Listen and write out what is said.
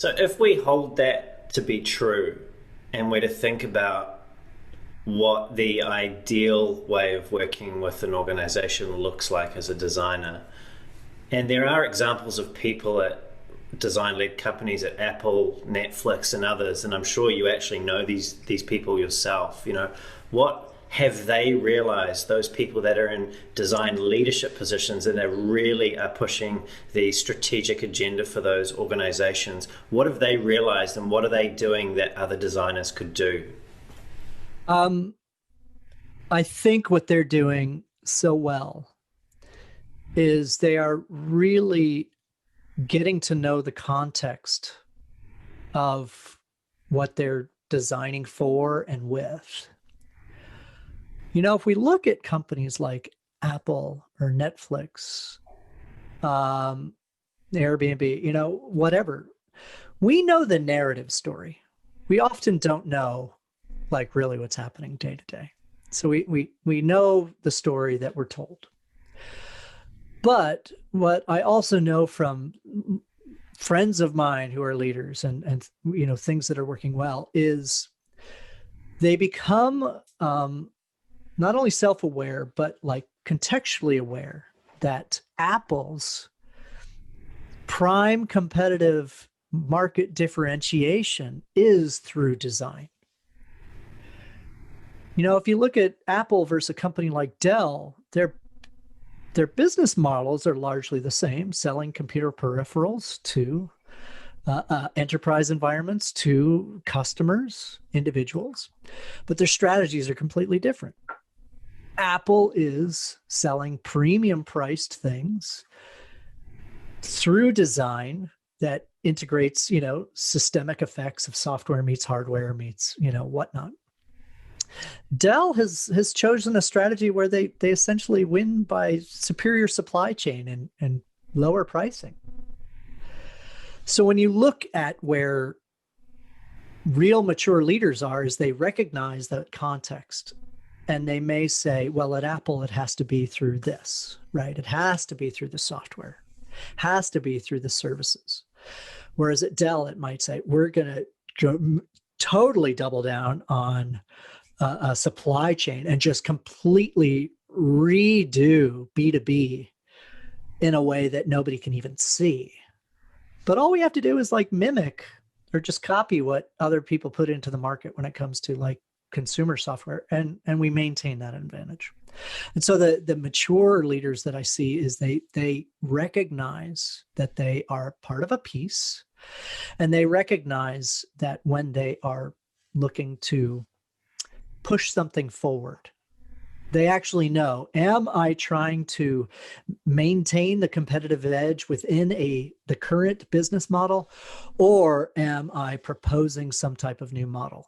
So if we hold that to be true and we're to think about what the ideal way of working with an organization looks like as a designer, and there are examples of people at design-led companies at Apple, Netflix, and others, and I'm sure you actually know these people yourself. What have they realized? Those people that are in design leadership positions and they really are pushing the strategic agenda for those organizations. What have they realized, and what are they doing that other designers could do? Um, I think what they're doing so well is they are really getting to know the context of what they're designing for and with. If we look at companies like Apple or Netflix, um, Airbnb, whatever, we know the narrative story. We often don't know like really what's happening day to day. So we know the story that we're told. But what I also know from friends of mine who are leaders and things that are working well is they become not only self-aware but like contextually aware that Apple's prime competitive market differentiation is through design. If you look at Apple versus a company like Dell, their business models are largely the same, selling computer peripherals to enterprise environments, to customers, individuals, but their strategies are completely different. Apple is selling premium priced things through design that integrates, systemic effects of software meets hardware meets, whatnot. Dell has chosen a strategy where they essentially win by superior supply chain and lower pricing. So when you look at where real mature leaders are, is they recognize that context, and they may say, well, at Apple, it has to be through this, right? It has to be through the software, has to be through the services. Whereas at Dell, it might say, we're going to totally double down on a supply chain and just completely redo B2B in a way that nobody can even see. But all we have to do is like mimic or just copy what other people put into the market when it comes to like consumer software, and we maintain that advantage. And so the mature leaders that I see is they recognize that they are part of a piece, and they recognize that when they are looking to push something forward, they actually know, am I trying to maintain the competitive edge within the current business model, or am I proposing some type of new model?